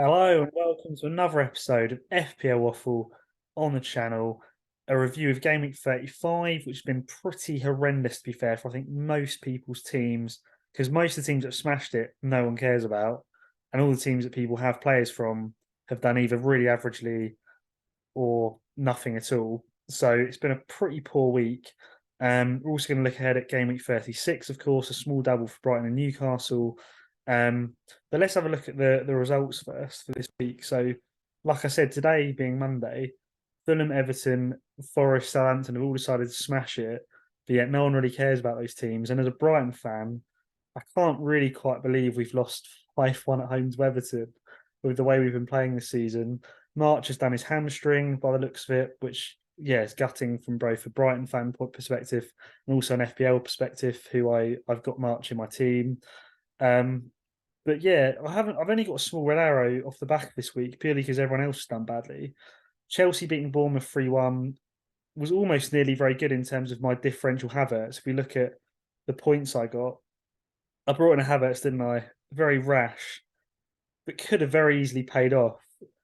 Hello and welcome to another episode of FPL Waffle on the channel. A review of Game Week 35, which has been pretty horrendous to be fair for I think most people's teams, because most of the teams that have smashed it, no one cares about. And all the teams that people have players from have done either really averagely or nothing at all. So it's been a pretty poor week. We're also going to look ahead at Game Week 36, of course, a small double for Brighton and Newcastle. Um, but let's have a look at the results first for this week. So, like I said, today being Monday, Fulham, Everton, Forest, Southampton have all decided to smash it, but yet no one really cares about those teams. And as a Brighton fan, I can't really quite believe we've lost 5-1 at home to Everton with the way we've been playing this season. March has done his hamstring by the looks of it, which yeah, is gutting from both a Brighton fan perspective and also an FPL perspective, who I've got March in my team. Um, but yeah, I've only got a small red arrow off the back of this week purely because everyone else has done badly. Chelsea beating Bournemouth 3-1 was almost nearly very good in terms of my differential Havertz. If we look at the points I brought in a Havertz, didn't I? Very rash, but could have very easily paid off.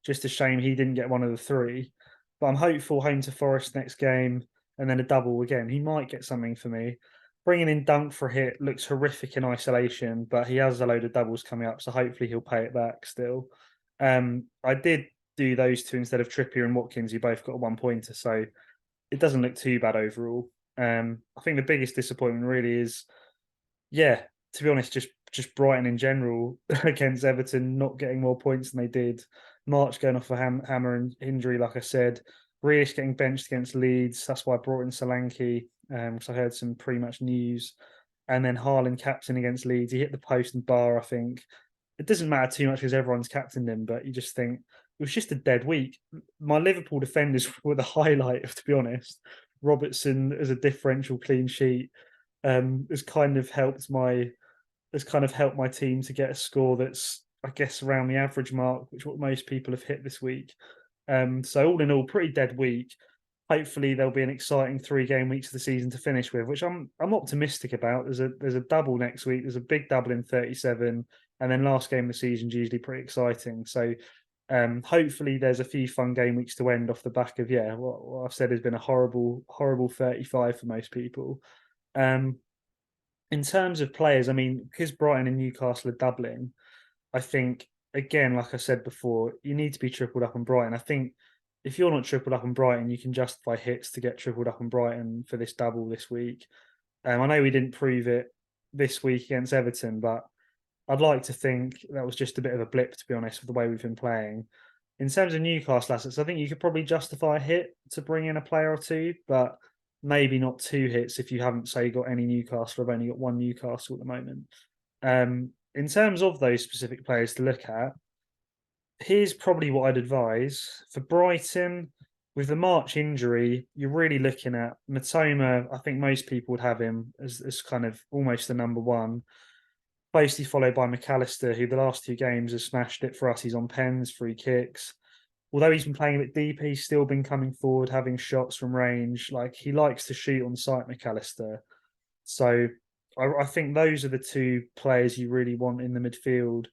Just a shame he didn't get one of the three. But I'm hopeful home to Forest next game and then a double again. He might get something for me. Bringing in Dunk for a hit looks horrific in isolation, but he has a load of doubles coming up, so hopefully he'll pay it back still. I did do those two instead of Trippier and Watkins, who both got a one pointer, so it doesn't look too bad overall. I think the biggest disappointment really is, yeah, to be honest, just Brighton in general against Everton not getting more points than they did. March going off a hammer and injury, like I said. Grealish getting benched against Leeds. That's why I brought in Solanke, because I heard some pre-match news. And then Haaland captain against Leeds. He hit the post and bar, I think. It doesn't matter too much because everyone's captained him, but you just think it was just a dead week. My Liverpool defenders were the highlight, to be honest. Robertson as a differential clean sheet has kind of helped my team to get a score that's, I guess, around the average mark, which what most people have hit this week. So all in all, pretty dead week. Hopefully there'll be an exciting 3 game weeks of the season to finish with, which I'm optimistic about. There's a double next week. There's a big double in 37, and then last game of the season is usually pretty exciting. So hopefully there's a few fun game weeks to end off the back of what I've said has been a horrible 35 for most people. Um, in terms of players, I mean, because Brighton and Newcastle are doubling, I think again, like I said before, you need to be tripled up on Brighton. I think if you're not tripled up on Brighton, you can justify hits to get tripled up on Brighton for this double this week. I know we didn't prove it this week against Everton, but I'd like to think that was just a bit of a blip, to be honest, with the way we've been playing. In terms of Newcastle assets, I think you could probably justify a hit to bring in a player or two, but maybe not 2 hits if you haven't, say, got any Newcastle. I've only got one Newcastle at the moment. In terms of those specific players to look at, here's probably what I'd advise for Brighton. With the March injury, you're really looking at Matoma. I think most people would have him as kind of almost the number one, closely followed by McAllister, who the last 2 games has smashed it for us. He's on pens, free kicks. Although he's been playing a bit deeper, he's still been coming forward, having shots from range. Like he likes to shoot on sight, McAllister. So I think those are the 2 players you really want in the midfield.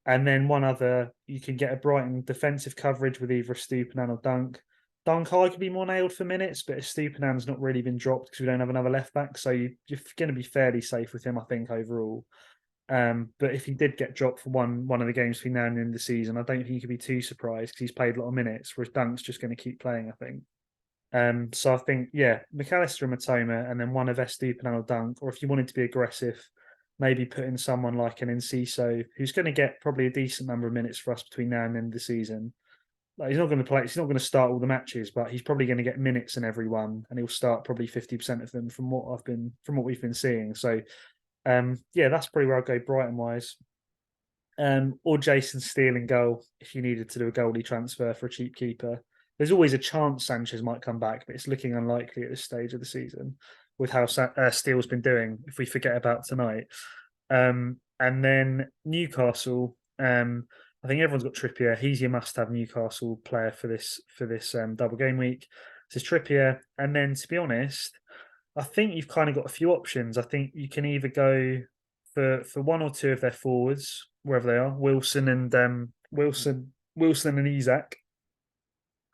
And then one other, you can get a Brighton defensive coverage with either Stupinan or Dunk. Dunk I could be more nailed for minutes, but Stupinan's not really been dropped because we don't have another left back. So you're going to be fairly safe with him, I think, overall. But if he did get dropped for one of the games between now and the end of the season, I don't think you could be too surprised because he's played a lot of minutes, whereas Dunk's just going to keep playing, I think. So I think, yeah, McAllister and Matoma, and then one of Estupinan or Dunk, or if you wanted to be aggressive, maybe put in someone like an Enciso, who's going to get probably a decent number of minutes for us between now and the end of the season. Like, he's not going to play, he's not going to start all the matches, but he's probably going to get minutes in every one, and he'll start probably 50% of them from what we've been seeing. So yeah, that's probably where I'll go Brighton wise. Or Jason Steele in goal if you needed to do a goalie transfer for a cheap keeper. There's always a chance Sanchez might come back, but it's looking unlikely at this stage of the season with how Steele's been doing. If we forget about tonight, and then Newcastle. I think everyone's got Trippier. He's your must-have Newcastle player for this double game week. This is Trippier, and then to be honest, I think you've kind of got a few options. I think you can either go for one or two of their forwards, wherever they are, Wilson and Wilson and Isak.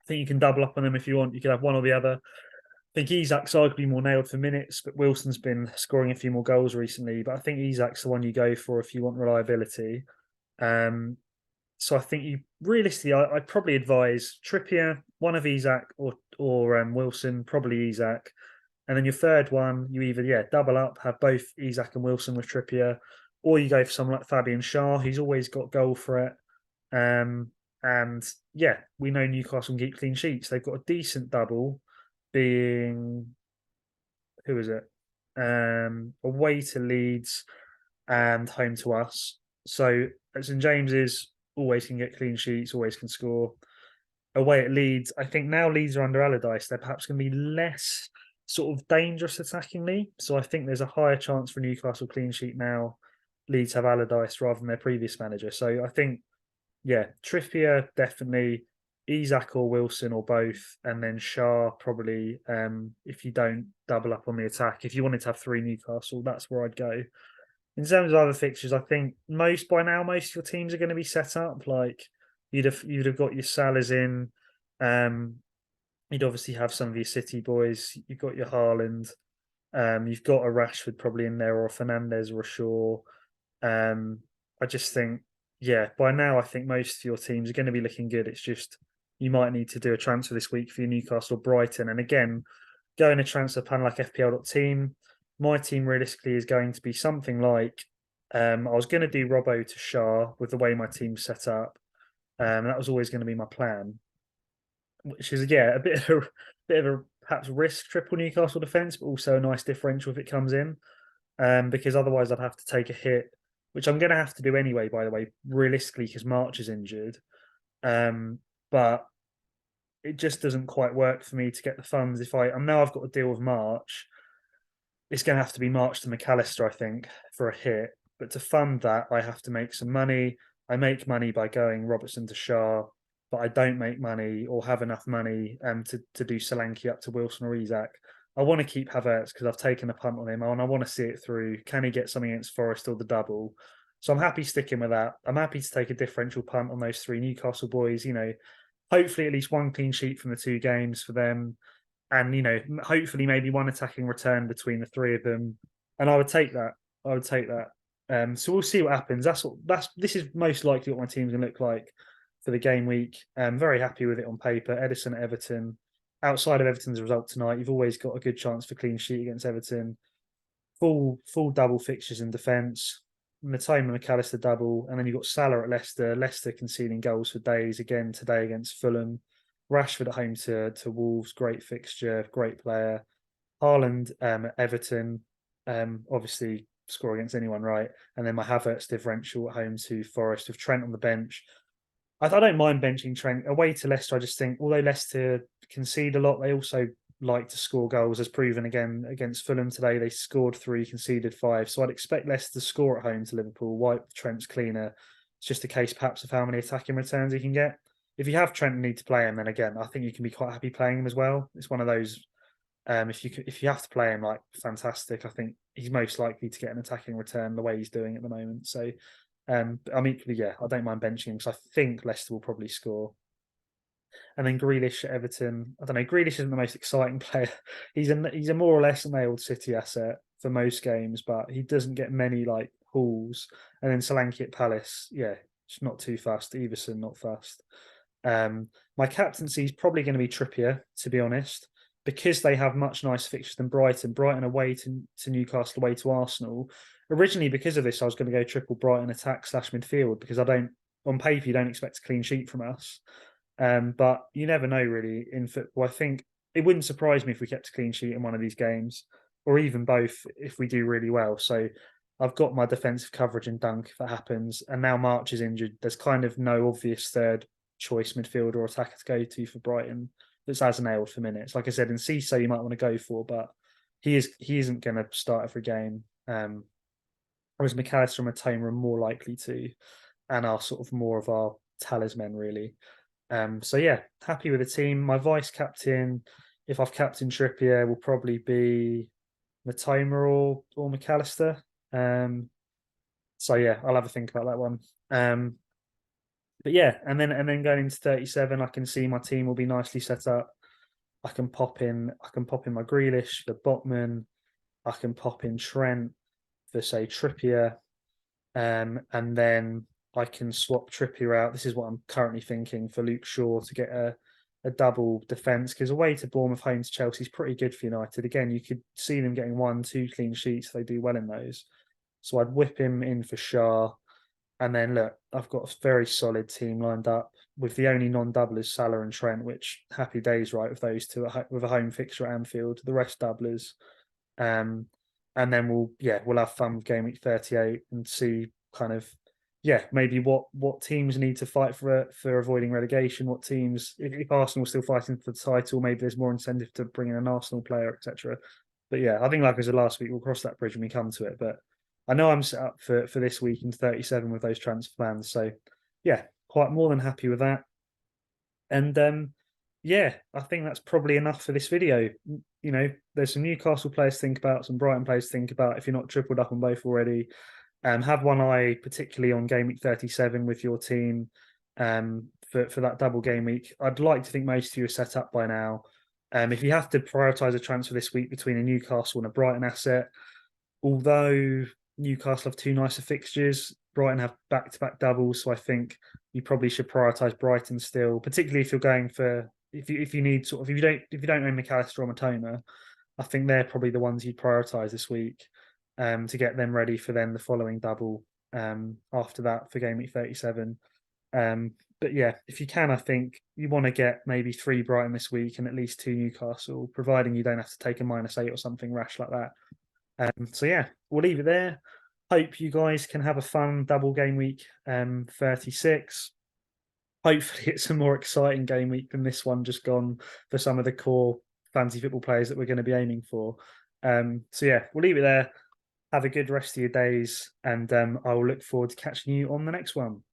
I think you can double up on them if you want. You could have one or the other. I think Isak's arguably more nailed for minutes, but Wilson's been scoring a few more goals recently. But I think Isak's the one you go for if you want reliability. Um, so I think you realistically, I'd probably advise Trippier, one of Isak or Wilson, probably Isak, and then your third one, you either double up, have both Isak and Wilson with Trippier, or you go for someone like Fabian Schär, who's always got goal threat. Um, and yeah, we know Newcastle can keep clean sheets. They've got a decent double, being who is it? Away to Leeds and home to us. So St James's always can get clean sheets, always can score. Away at Leeds, I think now Leeds are under Allardyce. They're perhaps going to be less sort of dangerous attackingly. So I think there's a higher chance for Newcastle clean sheet now. Leeds have Allardyce rather than their previous manager. So I think, yeah, Trippier definitely, Isak or Wilson or both, and then Shah probably. If you don't double up on the attack, if you wanted to have three Newcastle, that's where I'd go. In terms of other fixtures, I think most of your teams are going to be set up. Like you'd have got your Salahs in. Um, you'd obviously have some of your City boys. You've got your Haaland. You've got a Rashford probably in there, or a Fernandez or a Shaw. I just think, yeah, by now I think most of your teams are going to be looking good. It's just you might need to do a transfer this week for your Newcastle or Brighton. And again, go in a transfer plan like FPL.team. My team realistically is going to be something like I was going to do Robbo to Shah with the way my team's set up. That was always going to be my plan, which is a bit of a perhaps risk triple Newcastle defence, but also a nice differential if it comes in. Because otherwise I'd have to take a hit, which I'm going to have to do anyway, by the way, realistically, because March is injured. But it just doesn't quite work for me to get the funds. If I know I've got to deal with March, it's going to have to be March to McAllister, I think, for a hit. But to fund that, I have to make some money. I make money by going Robertson to Shah, but I don't make money or have enough money to do Solanke up to Wilson or Isak. I want to keep Havertz because I've taken a punt on him and I want to see it through. Can he get something against Forest or the double? So I'm happy sticking with that. I'm happy to take a differential punt on those three Newcastle boys. Hopefully at least one clean sheet from the two games for them, and hopefully maybe one attacking return between the three of them. And I would take that. I would take that. So we'll see what happens. This is most likely what my team's gonna look like for the game week. I'm very happy with it on paper. Edison at Everton. Outside of Everton's result tonight, you've always got a good chance for clean sheet against Everton. Full double fixtures in defence. Matoma McAllister double, and then you've got Salah at Leicester. Leicester conceding goals for days again today against Fulham. Rashford at home to Wolves, great fixture, great player. Haaland at Everton, obviously score against anyone, right? And then my Havertz differential at home to Forest with Trent on the bench. I don't mind benching Trent away to Leicester. I just think although Leicester concede a lot, they also like to score goals, as proven again against Fulham today. They scored 3, conceded 5. So I'd expect Leicester to score at home to Liverpool. Wipe Trent's cleaner. It's just a case perhaps of how many attacking returns he can get. If you have Trent and need to play him, then again, I think you can be quite happy playing him as well. It's one of those. If you have to play him, like fantastic. I think he's most likely to get an attacking return the way he's doing at the moment. So I'm equally, I don't mind benching him because I think Leicester will probably score. And then Grealish at Everton. I don't know. Grealish isn't the most exciting player. He's a more or less nailed City asset for most games, but he doesn't get many like hauls. And then Solanke at Palace, it's not too fast. Everson not fast. My captaincy is probably going to be Trippier, to be honest, because they have much nicer fixtures than Brighton. Brighton away to Newcastle, away to Arsenal. Originally, because of this, I was going to go triple Brighton attack / midfield because on paper, you don't expect a clean sheet from us. But you never know, really, in football. I think it wouldn't surprise me if we kept a clean sheet in one of these games, or even both if we do really well. So I've got my defensive coverage in Dunk if that happens. And now March is injured. There's kind of no obvious third choice midfielder or attacker to go to for Brighton that's as nailed for minutes. Like I said, in Cisse you might want to go for, but he isn't going to start every game. Whereas McAllister and Matoma are more likely to, and are sort of more of our talisman, really. So yeah, happy with the team. My vice captain, if I've captained Trippier, will probably be Matoma or McAllister. So yeah, I'll have a think about that one. But yeah, and then going into 37, I can see my team will be nicely set up. I can pop in my Grealish for Botman. I can pop in Trent for say Trippier, and then I can swap Trippier out. This is what I'm currently thinking for Luke Shaw to get a double defence, because away to Bournemouth, home to Chelsea is pretty good for United. Again, you could see them getting 1, 2 clean sheets. They do well in those. So I'd whip him in for Shah. And then look, I've got a very solid team lined up with the only non-doublers, Salah and Trent, which happy days, right, with those two with a home fixture at Anfield. The rest doublers. Um, and then we'll have fun with game week 38 and see kind of maybe what teams need to fight for avoiding relegation. What teams, if Arsenal are still fighting for the title, maybe there's more incentive to bring in an Arsenal player, etc. But yeah, I think like I said last week, we'll cross that bridge when we come to it. But I know I'm set up for this week in 37 with those transfer plans. So yeah, quite more than happy with that. And yeah, I think that's probably enough for this video. There's some Newcastle players to think about, some Brighton players to think about if you're not tripled up on both already. Have one eye particularly on game week 37 with your team for that double game week. I'd like to think most of you are set up by now. If you have to prioritise a transfer this week between a Newcastle and a Brighton asset, although Newcastle have two nicer fixtures, Brighton have back-to-back doubles, so I think you probably should prioritise Brighton still, particularly if you're going for if you need sort of if you don't own McAllister or Matoma, I think they're probably the ones you'd prioritise this week to get them ready for then the following double after that for game week 37. But yeah, if you can, I think you want to get maybe 3 Brighton this week and at least 2 Newcastle, providing you don't have to take a -8 or something rash like that. So yeah, we'll leave it there. Hope you guys can have a fun double game week 36. Hopefully it's a more exciting game week than this one just gone for some of the core fantasy football players that we're going to be aiming for. So yeah, we'll leave it there. Have a good rest of your days, and I will look forward to catching you on the next one.